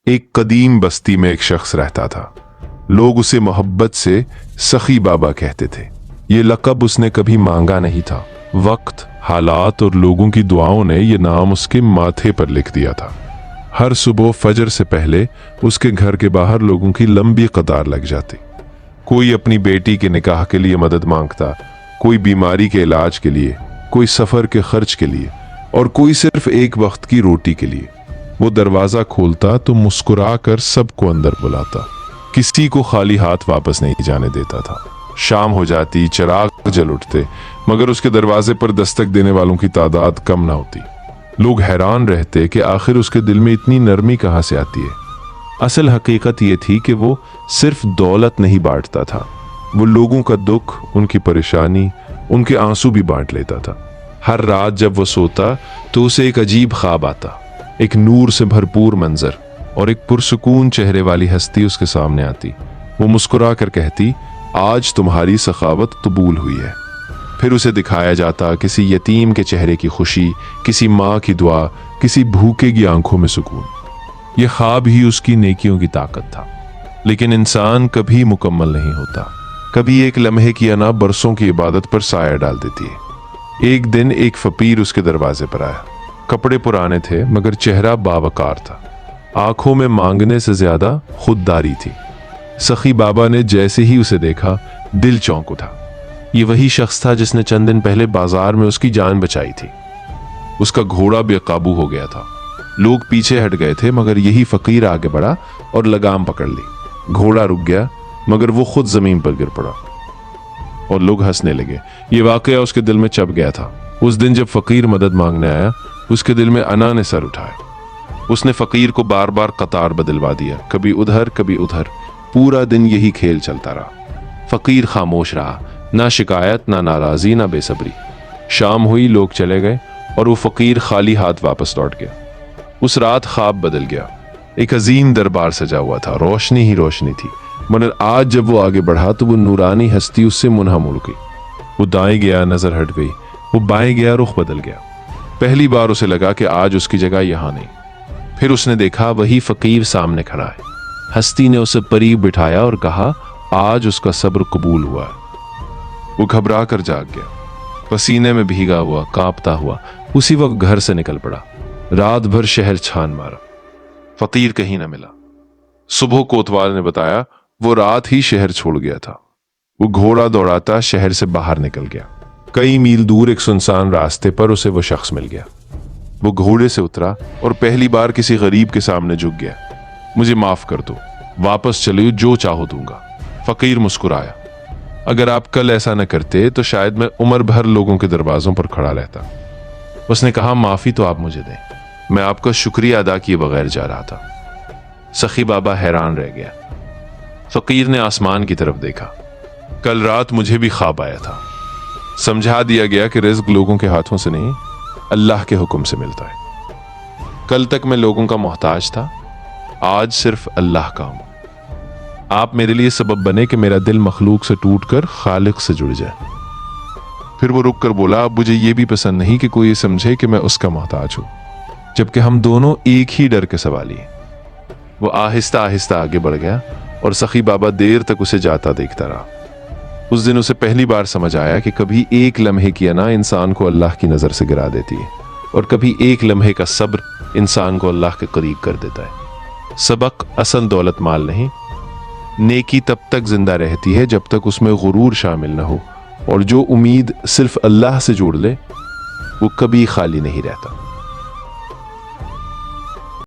ایک قدیم بستی میں ایک شخص رہتا تھا۔ لوگ اسے محبت سے سخی بابا کہتے تھے۔ یہ لقب اس نے کبھی مانگا نہیں تھا۔ وقت، حالات اور لوگوں کی دعاؤں نے یہ نام اس کے ماتھے پر لکھ دیا تھا۔ ہر صبح فجر سے پہلے اس کے گھر کے باہر لوگوں کی لمبی قطار لگ جاتی۔ کوئی اپنی بیٹی کے نکاح کے لیے مدد مانگتا، کوئی بیماری کے علاج کے لیے، کوئی سفر کے خرچ کے لیے اور کوئی صرف ایک وقت کی روٹی کے لیے۔ وہ دروازہ کھولتا تو مسکرا کر سب کو اندر بلاتا، کسی کو خالی ہاتھ واپس نہیں جانے دیتا تھا۔ شام ہو جاتی، چراغ جل اٹھتے، مگر اس کے دروازے پر دستک دینے والوں کی تعداد کم نہ ہوتی۔ لوگ حیران رہتے کہ آخر اس کے دل میں اتنی نرمی کہاں سے آتی ہے۔ اصل حقیقت یہ تھی کہ وہ صرف دولت نہیں بانٹتا تھا، وہ لوگوں کا دکھ، ان کی پریشانی، ان کے آنسو بھی بانٹ لیتا تھا۔ ہر رات جب وہ سوتا تو اسے ایک عجیب خواب آتا، ایک نور سے بھرپور منظر اور ایک پرسکون چہرے والی ہستی اس کے سامنے آتی۔ وہ مسکرا کر کہتی، آج تمہاری سخاوت قبول ہوئی ہے۔ پھر اسے دکھایا جاتا کسی یتیم کے چہرے کی خوشی، کسی ماں کی دعا، کسی بھوکے کی آنکھوں میں سکون۔ یہ خواب ہی اس کی نیکیوں کی طاقت تھا۔ لیکن انسان کبھی مکمل نہیں ہوتا۔ کبھی ایک لمحے کی انا برسوں کی عبادت پر سایہ ڈال دیتی ہے۔ ایک دن ایک فقیر اس کے دروازے پر آیا۔ کپڑے پرانے تھے مگر چہرہ باوقار تھا۔ آنکھوں میں مانگنے سے زیادہ خودداری تھی۔ سخی بابا نے جیسے ہی اسے دیکھا، دل چونک اٹھا۔ یہ وہی شخص تھا جس نے چند دن پہلے بازار میں اس کی جان بچائی تھی۔ اس کا گھوڑا بے قابو ہو گیا تھا۔ لوگ پیچھے ہٹ گئے تھے مگر یہی فقیر آگے بڑھا اور لگام پکڑ لی۔ گھوڑا رک گیا مگر وہ خود زمین پر گر پڑا اور لوگ ہنسنے لگے۔ یہ واقعہ اس کے دل میں چپ گیا تھا۔ اس دن جب فقیر مدد مانگنے آیا، اس کے دل میں انا نے سر اٹھایا۔ اس نے فقیر کو بار بار قطار بدلوا دیا، کبھی ادھر کبھی ادھر۔ پورا دن یہی کھیل چلتا رہا۔ فقیر خاموش رہا، نہ شکایت، نہ ناراضی، نہ بے صبری۔ شام ہوئی، لوگ چلے گئے اور وہ فقیر خالی ہاتھ واپس لوٹ گیا۔ اس رات خواب بدل گیا۔ ایک عظیم دربار سجا ہوا تھا، روشنی ہی روشنی تھی، مگر آج جب وہ آگے بڑھا تو وہ نورانی ہستی اس سے منہا مڑ گئی۔ وہ دائیں گیا، نظر ہٹ گئی، وہ بائیں گیا، رخ بدل گیا۔ پہلی بار اسے لگا کہ آج اس کی جگہ یہاں نہیں۔ پھر اس نے دیکھا وہی فقیر سامنے کھڑا ہے۔ ہستی نے اسے قریب بٹھایا اور کہا، آج اس کا صبر قبول ہوا ہے۔ وہ گھبرا کر جاگ گیا، پسینے میں بھیگا ہوا، کانپتا ہوا اسی وقت گھر سے نکل پڑا۔ رات بھر شہر چھان مارا، فقیر کہیں نہ ملا۔ صبح کوتوال نے بتایا وہ رات ہی شہر چھوڑ گیا تھا۔ وہ گھوڑا دوڑاتا شہر سے باہر نکل گیا۔ کئی میل دور ایک سنسان راستے پر اسے وہ شخص مل گیا۔ وہ گھوڑے سے اترا اور پہلی بار کسی غریب کے سامنے جھک گیا۔ مجھے معاف کر دو، واپس چلیو، جو چاہو دوں گا۔ فقیر مسکرایا، اگر آپ کل ایسا نہ کرتے تو شاید میں عمر بھر لوگوں کے دروازوں پر کھڑا رہتا۔ اس نے کہا، معافی تو آپ مجھے دیں، میں آپ کا شکریہ ادا کیے بغیر جا رہا تھا۔ سخی بابا حیران رہ گیا۔ فقیر نے آسمان کی طرف دیکھا۔ کل رات مجھے بھی خواب آیا تھا۔ سمجھا دیا گیا کہ رزق لوگوں کے ہاتھوں سے نہیں، اللہ کے حکم سے ملتا ہے۔ کل تک میں لوگوں کا محتاج تھا، آج صرف اللہ کا ہوں۔ آپ میرے لیے سبب بنے کہ میرا دل مخلوق سے ٹوٹ کر خالق سے جڑ جائے۔ پھر وہ رک کر بولا، اب مجھے یہ بھی پسند نہیں کہ کوئی سمجھے کہ میں اس کا محتاج ہوں، جبکہ ہم دونوں ایک ہی ڈر کے سوالی ہیں۔ وہ آہستہ آہستہ آگے بڑھ گیا اور سخی بابا دیر تک اسے جاتا دیکھتا رہا۔ اس دن اسے پہلی بار سمجھ آیا کہ کبھی ایک لمحے کی انا انسان کو اللہ کی نظر سے گرا دیتی ہے اور کبھی ایک لمحے کا صبر انسان کو اللہ کے قریب کر دیتا ہے۔ سبق، اصل دولت مال نہیں، نیکی تب تک زندہ رہتی ہے جب تک اس میں غرور شامل نہ ہو، اور جو امید صرف اللہ سے جوڑ لے وہ کبھی خالی نہیں رہتا۔